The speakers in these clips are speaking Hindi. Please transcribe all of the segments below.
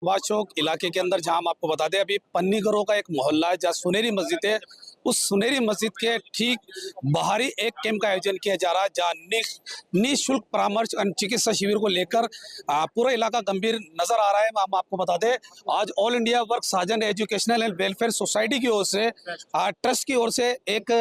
सुभाष चौक इलाके के अंदर, जहां हम आपको बता दें अभी पन्नीगरों का एक मोहल्ला है जहां सुनहरी मस्जिद है। उस सुनहरी मस्जिद के ठीक बाहरी एक कैंप का आयोजन किया जा रहा है जहां निःशुल्क परामर्श और चिकित्सा शिविर को लेकर पूरा इलाका गंभीर नजर आ रहा है। हम आपको बता दें आज ऑल इंडिया वर्क साजन एजुकेशनल एंड वेलफेयर सोसाइटी की ओर से ट्रस्ट की ओर से एक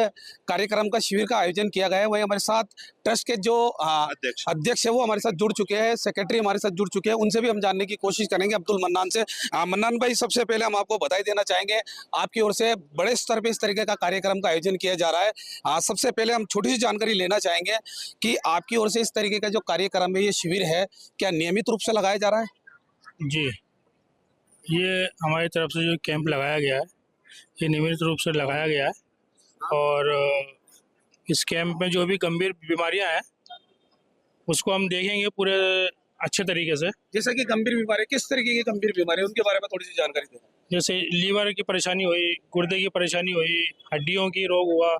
कार्यक्रम का शिविर का आयोजन किया गया है। वही हमारे साथ ट्रस्ट के जो अध्यक्ष है वो हमारे साथ जुड़ चुके हैं, सेक्रेटरी हमारे साथ जुड़ चुके हैं, उनसे भी हम जानने की कोशिश करेंगे अब्दुल मन्नान से। मन्नान भाई, सबसे पहले हम आपको बधाई देना चाहेंगे, आपकी ओर से बड़े स्तर पे इस तरीके का कार्यक्रम का आयोजन किया जा रहा है। सबसे पहले हम छोटी सी जानकारी लेना चाहेंगे कि आपकी ओर से इस तरीके का जो कार्यक्रम है, ये शिविर है, क्या नियमित रूप से लगाया जा रहा है? जी, ये हमारी तरफ से जो कैंप लगाया गया है ये नियमित रूप से लगाया गया है और इस कैंप में जो भी गंभीर बीमारियां हैं उसको हम देखेंगे पूरे अच्छे तरीके से। जैसे कि गंभीर बीमारी, किस तरीके की गंभीर बीमारी है, उनके बारे में थोड़ी सी जानकारी दें। जैसे लीवर की परेशानी हुई, गुर्दे की परेशानी हुई, हड्डियों की रोग हुआ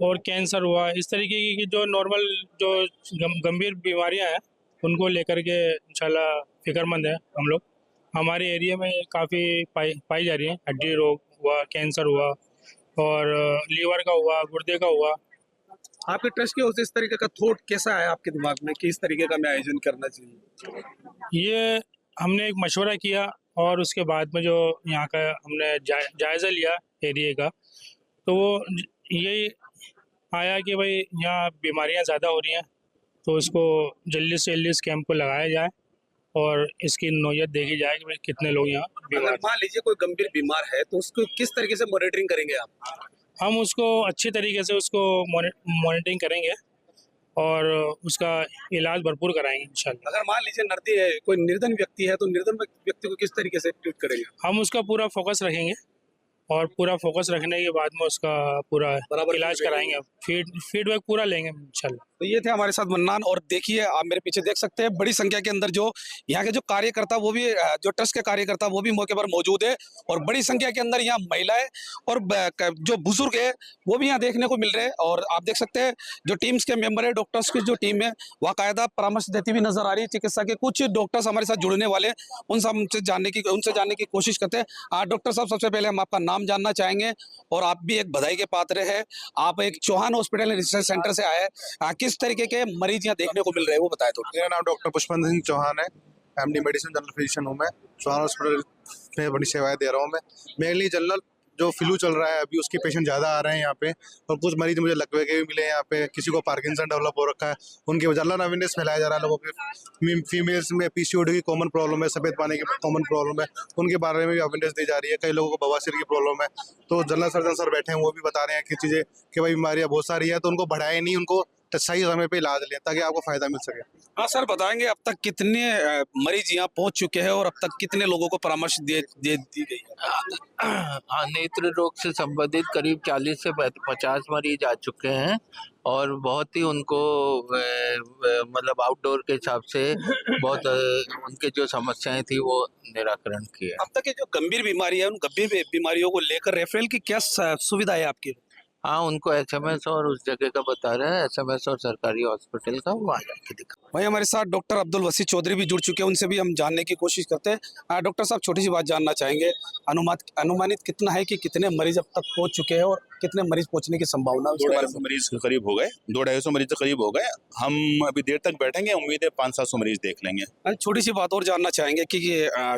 और कैंसर हुआ, इस तरीके की जो नॉर्मल जो गंभीर बीमारियां हैं उनको लेकर के इंशाल्लाह फिक्रमंद है हम लोग। हमारे एरिया में काफ़ी पाई जा रही है। हड्डी रोग हुआ, कैंसर हुआ और लीवर का हुआ, गुर्दे का हुआ। आपके ट्रस्ट की ओर से इस तरीके का थॉट कैसा है आपके दिमाग में कि इस तरीके का हमें आयोजन करना चाहिए? ये हमने एक मशवरा किया और उसके बाद में जो यहाँ का हमने जायज़ा लिया एरिया का, तो वो यही आया कि भाई यहाँ बीमारियाँ ज़्यादा हो रही हैं तो इसको जल्दी से जल्दी इस कैंप को लगाया जाए और इसकी नौयत देखी जाए कि भाई कितने लोग यहाँ बीमार। अगर मान लीजिए कोई गंभीर बीमार है तो उसको किस तरीके से मॉनिटरिंग करेंगे आप? हम उसको अच्छी तरीके से उसको मॉनिटरिंग करेंगे और उसका इलाज भरपूर कराएंगे इंशाल्लाह। अगर मान लीजिए नर्दी है, कोई निर्धन व्यक्ति है, तो निर्धन व्यक्ति को किस तरीके से ट्रीट करेंगे? हम उसका पूरा फोकस रखेंगे और पूरा फोकस रखने के बाद में उसका पूरा इलाज कराएंगे। फीडबैक पूरा लेंगे इंशाल्लाह। तो ये थे हमारे साथ मन्नान। और देखिए, आप मेरे पीछे देख सकते हैं बड़ी संख्या के अंदर जो यहाँ के जो कार्यकर्ता, वो भी जो ट्रस्ट के कार्यकर्ता वो भी मौके पर मौजूद है और बड़ी संख्या के अंदर यहाँ महिलाएं और जो बुजुर्ग है वो भी यहाँ देखने को मिल रहे हैं। और आप देख सकते हैं जो टीम्स के मेंबर है, डॉक्टर्स की जो टीम है बाकायदा परामर्श देती हुई नजर आ रही है। चिकित्सा के कुछ डॉक्टर्स हमारे साथ जुड़ने वाले हैं, उनसे जानने की कोशिश करते हैं। डॉक्टर साहब, सबसे पहले हम आपका नाम जानना चाहेंगे और आप भी एक बधाई के पात्र है। आप एक चौहान हॉस्पिटल रिसर्च सेंटर से आए, किस तरीके के मरीज यहाँ देखने को मिल रहे हैं वो बताएं थोड़ा। मेरा नाम डॉक्टर पुष्पेंद्र सिंह चौहान है, एमडी मेडिसिन जनरल फिजिशियन हूँ मैं। चौहान हॉस्पिटल में बड़ी सेवाएं दे रहा हूँ मैं। मेनली जनरल जो फ्लू चल रहा है अभी उसके पेशेंट ज़्यादा आ रहे हैं यहाँ पे और कुछ मरीज मुझे लकवे के भी मिले हैं यहाँ पे। किसी को पार्किंसन डेवलप हो रखा है, उनके जनरल अवेयरनेस फैलाया जा रहा है लोगों के। फीमेल्स में पीसीओडी की कॉमन प्रॉब्लम है, सफ़ेद पानी की कॉमन प्रॉब्लम है, उनके बारे में भी अवेयरनेस दी जा रही है। कई लोगों को बवासीर की प्रॉब्लम है, तो जनरल सर्जन सर बैठे हैं वो भी बता रहे हैं कि चीज़ें कि भाई बीमारियाँ बहुत सारी है, तो उनको बढ़ाए नहीं, उनको सही समय पे इलाज लें ताकि आपको फायदा मिल सके। हाँ सर, बताएंगे अब तक कितने मरीज यहाँ पहुँच चुके हैं और अब तक कितने लोगों को परामर्श दी गई है? नेत्र रोग से संबंधित करीब 40 से 50 मरीज आ चुके हैं और बहुत ही उनको मतलब आउटडोर के हिसाब से बहुत उनके जो समस्याएं थी वो निराकरण किया। अब तक ये जो गंभीर बीमारी है, उन गंभीर बीमारियों को लेकर रेफरल की क्या सुविधा है आपकी? हाँ, उनको एसएमएस और उस जगह का बता रहे हैं, एसएमएस और सरकारी हॉस्पिटल का, वहाँ जाके दिखा। वहीं हमारे साथ डॉक्टर अब्दुल वसी चौधरी भी जुड़ चुके हैं, उनसे भी हम जानने की कोशिश करते हैं। डॉक्टर साहब, छोटी सी बात जानना चाहेंगे, अनुमानित कितना है कि कितने मरीज अब तक पहुंच चुके हैं और कितने मरीज पहुंचने की संभावना है? 200 मरीज के करीब हो गए, 200-250 मरीज के करीब हो गए। हम अभी देर तक बैठेंगे, उम्मीद है 500-700 मरीज देख लेंगे। छोटी सी बात और जानना चाहेंगे कि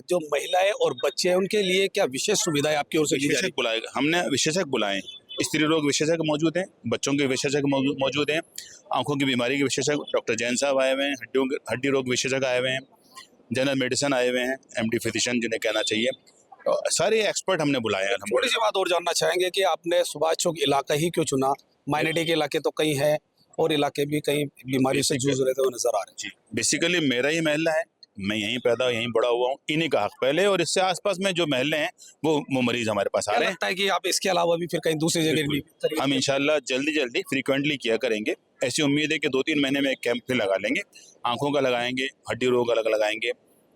जो महिलाएं और बच्चे हैं उनके लिए क्या विशेष सुविधाएं आपकी ओर से दी जा रही है? बुलाएगा, हमने विशेषज्ञ बुलाए, स्त्री रोग विशेषज्ञ मौजूद हैं, बच्चों के विशेषज्ञ मौजूद हैं, आंखों की बीमारी के विशेषज्ञ डॉक्टर जैन साहब आए हुए हैं, हड्डी रोग विशेषज्ञ आए हुए हैं, जनरल मेडिसिन आए हुए हैं, एमडी फिजिशियन जिन्हें कहना चाहिए, तो सारे एक्सपर्ट हमने बुलाए हैं। थोड़ी सी बात और जानना चाहेंगे कि आपने सुभाष चौक इलाका ही क्यों चुना? माइनॉरिटी के इलाके तो कई हैं और इलाके भी कई बीमारी से जूझ रहे थे, वो नजर आ रहे हैं। जी, बेसिकली मेरा ही महल्ला है, मैं यहीं पैदा यहीं बड़ा हुआ हूँ, इन्हीं का हक पहले, और इससे आसपास में जो महल्ले हैं वो मरीज हमारे पास आ रहे हैं। लगता है कि आप इसके अलावा भी फिर कहीं दूसरी जगह भी हम इंशाल्लाह जल्दी फ्रीक्वेंटली किया करेंगे। ऐसी उम्मीद है कि 2-3 महीने में एक कैंप फिर लगा लेंगे, आंखों का लगाएंगे, हड्डी रोग अलग लगाएंगे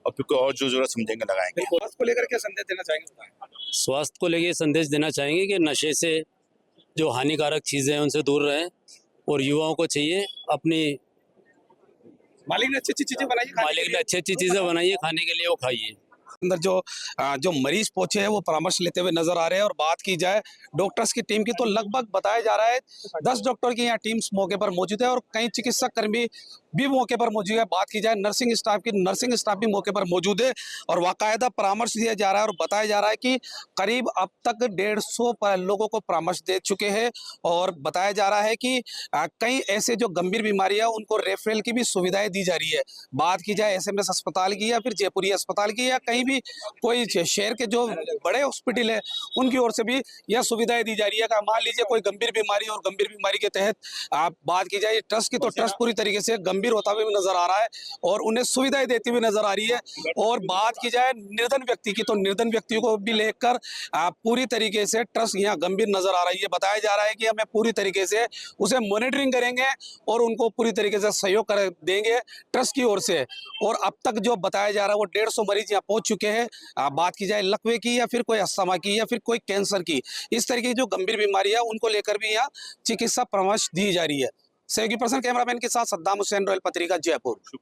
और फिर कोई और जो जरूरत समझेंगे लगाएंगे। स्वास्थ्य को लेकर क्या संदेश देना चाहेंगे? स्वास्थ्य को लेकर संदेश देना चाहेंगे कि नशे से जो हानिकारक चीज़ें हैं उनसे दूर रहें और युवाओं को चाहिए अपनी मालिक ने अच्छी अच्छी चीजें बनाई, मालिक ने अच्छी अच्छी चीज़ें बनाई है खाने के लिए, वो खाइए। अंदर जो मरीज पहुंचे हैं वो परामर्श लेते हुए नजर आ रहे हैं। और बात की जाए डॉक्टर्स की टीम की तो लगभग बताया जा रहा है 10 डॉक्टर की यहाँ टीम्स मौके पर मौजूद है और कई चिकित्सक कर्मी भी मौके पर मौजूद है। बात की जाए नर्सिंग स्टाफ भी मौके पर मौजूद है और बाकायदा परामर्श दिया जा रहा है और बताया जा रहा है कि करीब अब तक 150 लोगों को परामर्श दे चुके हैं। और बताया जा रहा है कि कई ऐसे जो गंभीर बीमारियां उनको रेफरल की भी सुविधाएं दी जा रही है। बात की जाए एसएमएस अस्पताल की या फिर जयपुरी अस्पताल की या कहीं भी कोई शहर के जो बड़े हॉस्पिटल है उनकी ओर से भी यह सुविधाएं दी जा रही है। मान लीजिए कोई गंभीर बीमारी और गंभीर बीमारी के तहत आप बात की जाए ट्रस्ट की तो ट्रस्ट पूरी तरीके से गंभीर होता हुआ भी नजर आ रहा है और उन्हें सुविधाएं देती हुई नजर आ रही है। और बात की जाए निर्धन व्यक्ति की तो निर्धन व्यक्तियों को भी लेकर पूरी तरीके से ट्रस्ट यहाँ गंभीर नजर आ रही है। बताया जा रहा है कि हमें पूरी तरीके से उसे मॉनिटरिंग करेंगे और उनको पूरी तरीके से सहयोग कर देंगे ट्रस्ट की ओर से। और अब तक जो बताया जा रहा है वो 150 मरीज यहाँ पहुंच चुके हैं। बात की जाए लकवे की या फिर कोई अस्थमा की या फिर कोई कैंसर की, इस तरीके की जो गंभीर बीमारी है उनको लेकर भी यहाँ चिकित्सा परामर्श दी जा रही है। सहयोगी पर्सन कैमरामैन के साथ सद्दाम हुसैन, रॉयल पत्रिका, जयपुर।